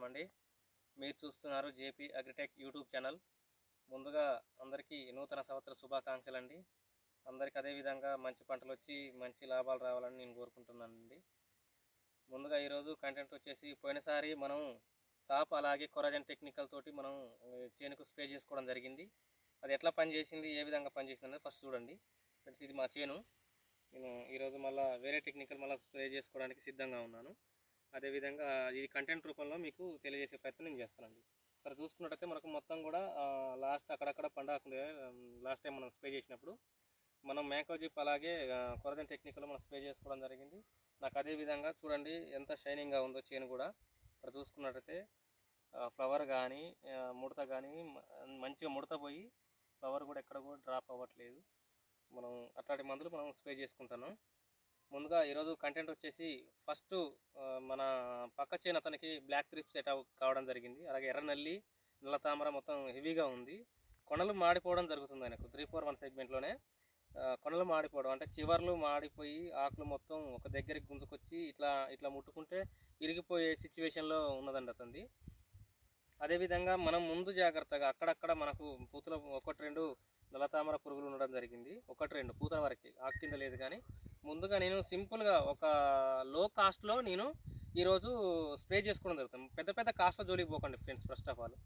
అండి. మీరు చూస్తున్నారు జేపీ అగ్రిటెక్ యూట్యూబ్ ఛానల్. ముందుగా అందరికీ నూతన సంవత్సర శుభాకాంక్షలండి. అందరికీ అదేవిధంగా మంచి పంటలొచ్చి మంచి లాభాలు రావాలని నేను కోరుకుంటున్నానండి. ముందుగా ఈరోజు కంటెంట్ వచ్చేసి పోయినసారి మనం సాప్ అలాగే కొరాజన్ టెక్నికల్ తోటి మనం చేనుకు స్ప్రే చేసుకోవడం జరిగింది. అది ఎట్లా పనిచేసింది, ఏ విధంగా పనిచేసింది అనేది ఫస్ట్ చూడండి ఫ్రెండ్స్. ఇది మా చేను. నేను ఈరోజు మళ్ళీ వేరే టెక్నికల్ మళ్ళీ స్ప్రే చేసుకోవడానికి సిద్ధంగా ఉన్నాను. అదేవిధంగా ఇది కంటెంట్ రూపంలో మీకు తెలియజేసే ప్రయత్నం నేను చేస్తానండి. సరే, చూసుకున్నట్టయితే మనకు మొత్తం కూడా లాస్ట్ అక్కడక్కడ పండాకుండే లాస్ట్ టైం మనం స్ప్రే చేసినప్పుడు మనం మ్యాంకోజిప్ అలాగే కొరజన్ టెక్నికల్లో మనం స్ప్రే చేసుకోవడం జరిగింది. నాకు అదేవిధంగా చూడండి ఎంత షైనింగ్గా ఉందో చేను కూడా. ఇక్కడ చూసుకున్నట్టయితే ఫ్లవర్ కానీ ముడత కానీ మంచిగా ముడత పోయి ఫ్లవర్ కూడా ఎక్కడ కూడా డ్రాప్ అవ్వట్లేదు. మనం అట్లాంటి మందులు మనం స్ప్రే చేసుకుంటాను. ముందుగా ఈరోజు కంటెంట్ వచ్చేసి ఫస్ట్ మన పక్క చేను అతనికి బ్లాక్ త్రిప్స్ సెట్ కావడం జరిగింది. అలాగే ఎర్రనల్లి, నల్ల తామర మొత్తం హెవీగా ఉంది. కొనలు మాడిపోవడం జరుగుతుంది ఆయనకు 341 సెగ్మెంట్లోనే. కొనలు మాడిపోవడం అంటే చివర్లు మాడిపోయి ఆకులు మొత్తం ఒక దగ్గరికి గుంజుకొచ్చి ఇట్లా ఇట్లా ముట్టుకుంటే ఇరిగిపోయే సిచ్యువేషన్లో ఉన్నదండి అతనిది. అదేవిధంగా మనం ముందు జాగ్రత్తగా అక్కడక్కడ మనకు పూతలో 1-2 నల్లతామర పురుగులు ఉండడం జరిగింది. 1-2 పూతల వరకు, ఆకు కింద లేదు. కానీ ముందుగా నేను సింపుల్గా ఒక లో కాస్ట్లో నేను ఈరోజు స్ప్రే చేసుకోవడం జరుగుతుంది. పెద్ద పెద్ద కాస్ట్లో జోలికి పోకండి ఫ్రెండ్స్. ఫస్ట్ ఆఫ్ ఆల్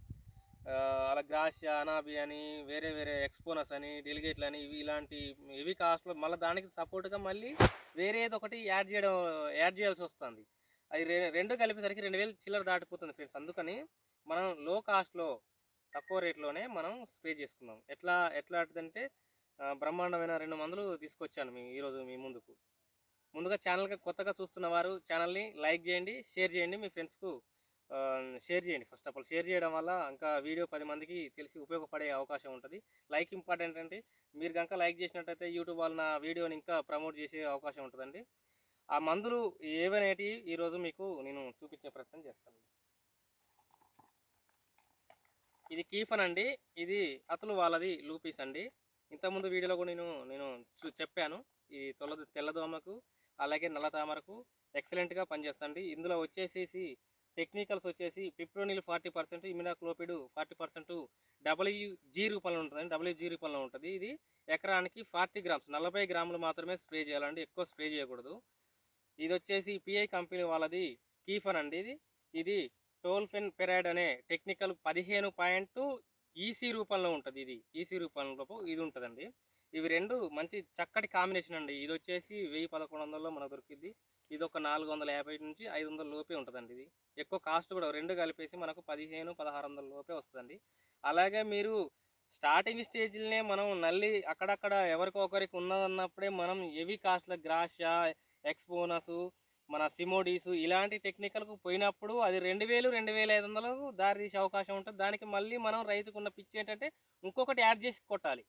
అలా గ్రాసియా, అనాబి అని, వేరే వేరే ఎక్స్పోనస్ అని, డెలిగేట్లు అని, ఇలాంటి ఇవి కాస్ట్లో మళ్ళీ దానికి సపోర్ట్గా మళ్ళీ వేరేది ఒకటి యాడ్ చేయాల్సి వస్తుంది. అది రెండు కలిపేసరికి 2000 చిల్లర దాటిపోతుంది ఫ్రెండ్స్. అందుకని మనం లో కాస్ట్లో తక్కువ రేట్లోనే మనం స్ప్రే చేసుకుందాం. ఎట్లాంటిదంటే బ్రహ్మాండమైన 2 మందులు తీసుకొచ్చాను ఈరోజు మీ ముందుకు. ముందుగా ఛానల్కి కొత్తగా చూస్తున్న వారు ఛానల్ని లైక్ చేయండి, షేర్ చేయండి, మీ ఫ్రెండ్స్కు షేర్ చేయండి. ఫస్ట్ ఆఫ్ ఆల్ షేర్ చేయడం వల్ల ఇంకా వీడియో 10 మందికి తెలిసి ఉపయోగపడే అవకాశం ఉంటుంది. లైక్ ఇంపార్టెంట్ అంటే మీరు కనుక లైక్ చేసినట్టయితే యూట్యూబ్ వాళ్ళు నా వీడియోని ఇంకా ప్రమోట్ చేసే అవకాశం ఉంటుందండి. ఆ మందులు ఏవనేటి ఈరోజు మీకు నేను చూపించే ప్రయత్నం చేస్తాను. ఇది కీఫన్ అండి. ఇది అతలు వాళ్ళది లూపీస్ అండి. ఇంతకుముందు వీడియోలో కూడా నేను చెప్పాను. ఈ తెల్లదోమకు అలాగే నల్ల తామరకు ఎక్సలెంట్గా పనిచేస్తుంది. ఇందులో వచ్చేసేసి టెక్నికల్స్ వచ్చేసి పిప్రోనిల్ 40%, ఇమిడాక్లోపిడ్ 40% WG రూపంలో ఉంటుందండి. WG రూపంలో ఉంటుంది. ఇది ఎకరానికి 40 గ్రామ్స్ 40 గ్రాములు మాత్రమే స్ప్రే చేయాలండి, ఎక్కువ స్ప్రే చేయకూడదు. ఇది వచ్చేసి పిఐ కంపెనీ వాళ్ళది కీఫన్ అండి. ఇది టోల్ఫెన్ పెరాడ్ అనే టెక్నికల్ 15 ఈసీ రూపంలో ఉంటుంది. ఇది ఈసీ రూపంలో ఇది ఉంటుందండి. ఇవి రెండు మంచి చక్కటి కాంబినేషన్ అండి. ఇది వచ్చేసి 1000-1100లో మనకు దొరికింది. ఇది ఒక 450 నుంచి 500 లోపే ఉంటుందండి. ఇది ఎక్కువ కాస్ట్ కూడా రెండు కలిపేసి మనకు 1500-1600 లోపే వస్తుందండి. అలాగే మీరు స్టార్టింగ్ స్టేజ్లోనే మనం నల్లి అక్కడక్కడ ఎవరికొకరికి ఉన్నదన్నప్పుడే మనం హెవీ కాస్ట్ల గ్రాషా, ఎక్స్పోనసు, మన సిమోడీసు ఇలాంటి టెక్నికల్కు పోయినప్పుడు అది 2000-2500లకు దారి తీసే అవకాశం ఉంటుంది. దానికి మళ్ళీ మనం రైతుకున్న పిచ్చి ఏంటంటే ఇంకొకటి యాడ్ చేసి కొట్టాలి.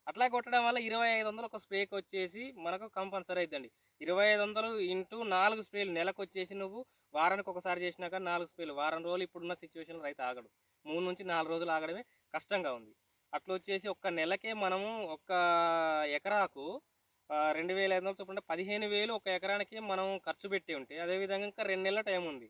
అట్లా కొట్టడం వల్ల 2500 ఒక స్ప్రేకి వచ్చేసి మనకు కంపల్సరీ అవుతుందండి. 2500 ఇంటూ 4 స్ప్రేలు నెలకు వచ్చేసి నువ్వు వారానికి ఒకసారి చేసినాక 4 స్ప్రేలు వారం రోజులు ఇప్పుడున్న సిచ్యువేషన్లో రైతు ఆగడు. 3 నుంచి 4 రోజులు ఆగడమే కష్టంగా ఉంది. అట్లా వచ్చేసి ఒక్క నెలకే మనము ఒక్క ఎకరాకు 2500 చొప్పున 15,000 ఒక ఎకరానికి మనం ఖర్చు పెట్టి ఉంటే, అదేవిధంగా ఇంకా 2 నెలల టైం ఉంది.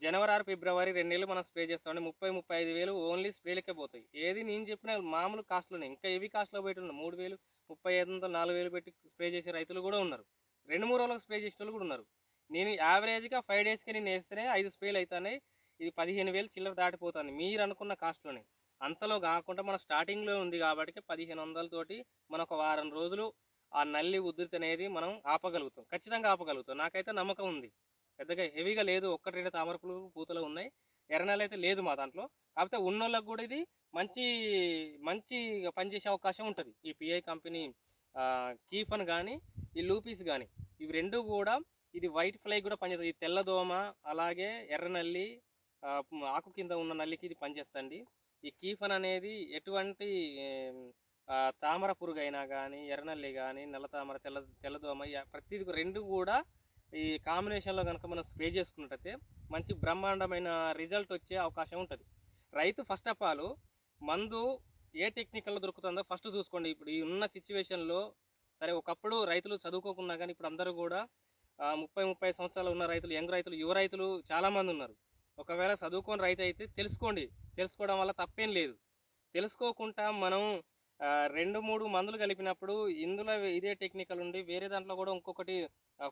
జనవరి, ఫిబ్రవరి 2 నెలలు మనం స్ప్రే చేస్తామంటే 30-35,000 ఓన్లీ స్ప్రేలకే పోతాయి. ఏది నేను చెప్పిన మామూలు కాస్ట్లోనే, ఇంకా హెవీ కాస్ట్లో పెట్టి ఉన్నారు. 3,000, 3,500, 4,000 పెట్టి స్ప్రే చేసే రైతులు కూడా ఉన్నారు. 2-3 రోజులకు స్ప్రే చేసే వాళ్ళు కూడా ఉన్నారు. నేను యావరేజ్గా 5 డేస్కి నేను వేస్తేనే 5 స్ప్రేలు అవుతాయి. ఇది 15,000 చిల్లర దాటిపోతుంది మీరు అనుకున్న కాస్ట్లోనే. అంతలో కాకుండా మన స్టార్టింగ్లో ఉంది కాబట్టి 1500 తోటి మనం ఒక వారం రోజులు ఆ నల్లి ఉధృతి అనేది మనం ఆపగలుగుతాం, ఖచ్చితంగా ఆపగలుగుతాం. నాకైతే నమ్మకం ఉంది. పెద్దగా హెవీగా లేదు, 1-2 తామరపులు పూతలు ఉన్నాయి. ఎర్రనెల అయితే లేదు మా దాంట్లో. కాకపోతే ఉన్నోళ్ళకి కూడా ఇది మంచిగా పనిచేసే అవకాశం ఉంటుంది. ఈ పిఐ కంపెనీ కీఫన్ కానీ ఈ లూపీస్ కానీ ఇవి రెండు కూడా, ఇది వైట్ ఫ్లై కూడా పనిచేస్తుంది. ఈ తెల్లదోమ అలాగే ఎర్రనల్లి ఆకు కింద ఉన్న నల్లికి ఇది పనిచేస్తుంది. ఈ కీఫన్ అనేది ఎటువంటి తామర పురుగు అయినా కానీ, ఎర్రనల్లి కానీ, నల్ల తామర, తెల్లదోమ ప్రతిది రెండు కూడా ఈ కాంబినేషన్లో కనుక మనం స్ప్రే చేసుకున్నట్టయితే మంచి బ్రహ్మాండమైన రిజల్ట్ వచ్చే అవకాశం ఉంటుంది. రైతు ఫస్ట్ ఆఫ్ ఆల్ మందు ఏ టెక్నికల్లో దొరుకుతుందో ఫస్ట్ చూసుకోండి. ఇప్పుడు ఈ ఉన్న సిచ్యువేషన్లో సరే, ఒకప్పుడు రైతులు చదువుకోకున్నా కానీ ఇప్పుడు అందరూ కూడా 30-35 సంవత్సరాలు ఉన్న రైతులు, యంగ్ రైతులు, యువ రైతులు చాలామంది ఉన్నారు. ఒకవేళ చదువుకొని రైతు అయితే తెలుసుకోండి, తెలుసుకోవడం వల్ల తప్పేం లేదు. తెలుసుకోకుండా మనం 2, 3 మందులు కలిపినప్పుడు ఇందులో ఇదే టెక్నికల్ ఉండి వేరే దాంట్లో కూడా ఇంకొకటి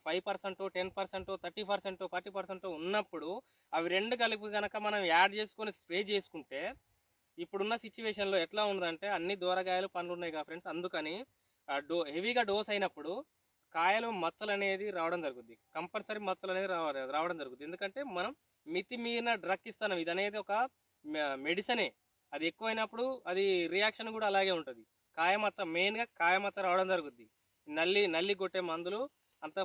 5%, 10%, 30%, 40% ఉన్నప్పుడు అవి రెండు కలిపి కనుక మనం యాడ్ చేసుకొని స్ప్రే చేసుకుంటే ఇప్పుడున్న సిచ్యువేషన్లో ఎట్లా ఉందంటే అన్ని దూరగాయలు పండ్లు ఉన్నాయి కదా ఫ్రెండ్స్. అందుకని హెవీగా డోస్ అయినప్పుడు కాయలు మచ్చలు అనేది రావడం జరుగుద్ది. కంపల్సరీ మచ్చలు అనేది రావడం జరుగుద్ది. ఎందుకంటే మనం మితిమీరిన డ్రగ్ ఇస్తాం. ఇది అనేది ఒక మెడిసినే. అది ఎక్కువైనప్పుడు అది రియాక్షన్ కూడా అలాగే ఉంటుంది. కాయమచ్చ మెయిన్గా కాయమచ్చ రావడం జరుగుద్ది. నల్లి కొట్టే మందులు అంత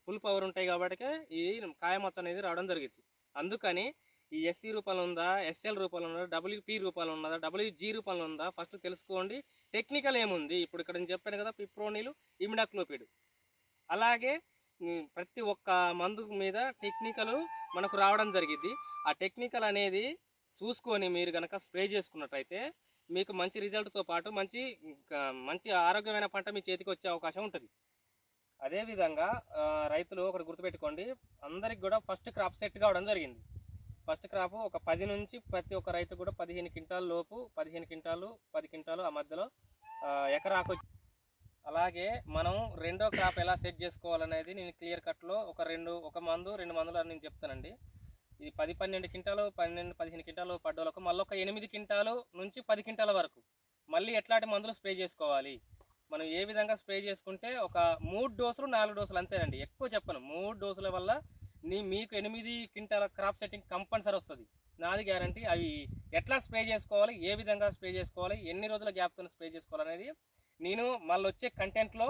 ఫుల్ పవర్ ఉంటాయి కాబట్టి ఈ కాయమచ్చ అనేది రావడం జరిగింది. అందుకని ఈ ఎస్సీ రూపంలో ఉందా, ఎస్ఎల్ రూపంలో ఉందా, డబ్ల్యూపీ రూపంలో ఉన్నదా, డబ్ల్యూజీ రూపంలో ఉందా ఫస్ట్ తెలుసుకోండి. టెక్నికల్ ఏముంది ఇప్పుడు ఇక్కడ నేను చెప్పాను కదా, పిప్రోనిల్, ఇమిడాక్లోపిడ్. అలాగే ప్రతి ఒక్క మందు మీద టెక్నికల్ మనకు రావడం జరిగింది. ఆ టెక్నికల్ అనేది చూసుకొని మీరు కనుక స్ప్రే చేసుకున్నట్టయితే మీకు మంచి రిజల్ట్తో పాటు మంచి ఆరోగ్యమైన పంట మీ చేతికి వచ్చే అవకాశం ఉంటుంది. అదేవిధంగా రైతులు ఒకటి గుర్తుపెట్టుకోండి, అందరికి కూడా ఫస్ట్ క్రాప్ సెట్ కావడం జరిగింది. ఫస్ట్ క్రాప్ ఒక 10 నుంచి ప్రతి ఒక్క రైతు కూడా 15 క్వింటాల లోపు, 15 క్వింటాలు 10 క్వింటాలు ఆ మధ్యలో ఎకరాకు. అలాగే మనం రెండో క్రాప్ ఎలా సెట్ చేసుకోవాలనేది నేను క్లియర్ కట్లో ఒక మందు 2 మందులు అని నేను చెప్తానండి. ఇది 10-12 క్వింటాలు 15 క్వింటాలు పడ్డోళ్ళకు మళ్ళీ ఒక 8 క్వింటాలు నుంచి 10 క్వింటాల వరకు మళ్ళీ ఎట్లాంటి మందులు స్ప్రే చేసుకోవాలి, మనం ఏ విధంగా స్ప్రే చేసుకుంటే ఒక 3 డోసులు 4 డోసులు అంతేనండి, ఎక్కువ చెప్పను. 3 డోసుల వల్ల మీకు 8 క్వింటాల క్రాప్ సెట్టింగ్ కంపల్సరీ వస్తుంది, నాది గ్యారంటీ. అవి ఎట్లా స్ప్రే చేసుకోవాలి, ఏ విధంగా స్ప్రే చేసుకోవాలి, ఎన్ని రోజుల గ్యాప్తో స్ప్రే చేసుకోవాలనేది నేను మళ్ళీ వచ్చే కంటెంట్లో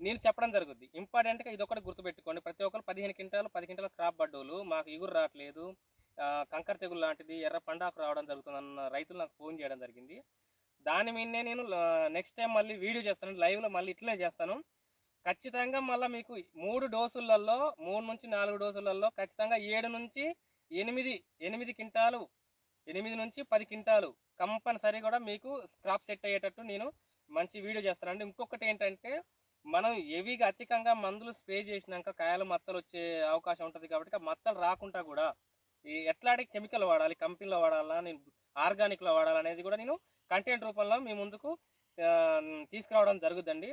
నేను చెప్పడం జరుగుద్ది. ఇంపార్టెంట్గా ఇది ఒకటి గుర్తుపెట్టుకోండి, ప్రతి ఒక్కరు 15 క్వింటాలు 10 క్వింటాల క్రాప్ పడ్డోళ్ళు మాకు ఇగురు రావట్లేదు, కంకర తెగులు లాంటిది, ఎర్ర పండాకు రావడం జరుగుతుంది అన్న రైతులు నాకు ఫోన్ చేయడం జరిగింది. దాని మీదనే నేను నెక్స్ట్ టైం మళ్ళీ వీడియో చేస్తాను, లైవ్లో మళ్ళీ ఇట్లనే చేస్తాను. ఖచ్చితంగా మళ్ళీ మీకు 3 డోసులలో 3 నుంచి 4 డోసులలో ఖచ్చితంగా 7 నుంచి 8 క్వింటాలు 8 నుంచి 10 క్వింటాలు కంపల్సరీ కూడా మీకు క్రాప్ సెట్ అయ్యేటట్టు నేను మంచి వీడియో చేస్తానండి. ఇంకొకటి ఏంటంటే మనం హెవీగా అధికంగా మందులు స్ప్రే చేసినాక కాయలు మచ్చలు వచ్చే అవకాశం ఉంటుంది కాబట్టి ఆ మచ్చలు రాకుండా కూడా ఎట్లాంటి కెమికల్ వాడాలి, కంపెనీలో వాడాలా, నేను ఆర్గానిక్లో వాడాలనేది కూడా నేను కంటెంట్ రూపంలో మీ ముందుకు తీసుకురావడం జరుగుద్దండి.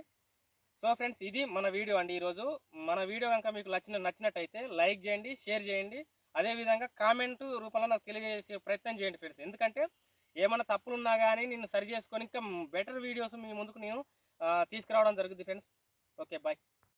సో ఫ్రెండ్స్, ఇది మన వీడియో అండి. ఈరోజు మన వీడియో కనుక మీకు నచ్చినట్టయితే లైక్ చేయండి, షేర్ చేయండి, అదేవిధంగా కామెంట్ రూపంలో నాకు తెలియజేసే ప్రయత్నం చేయండి ఫ్రెండ్స్. ఎందుకంటే ఏమైనా తప్పులున్నా కానీ నేను సరి చేసుకొని ఇంకా బెటర్ వీడియోస్ మీ ముందుకు నేను తీసుకురావడం జరుగుద్ది ఫ్రెండ్స్. Okay, bye.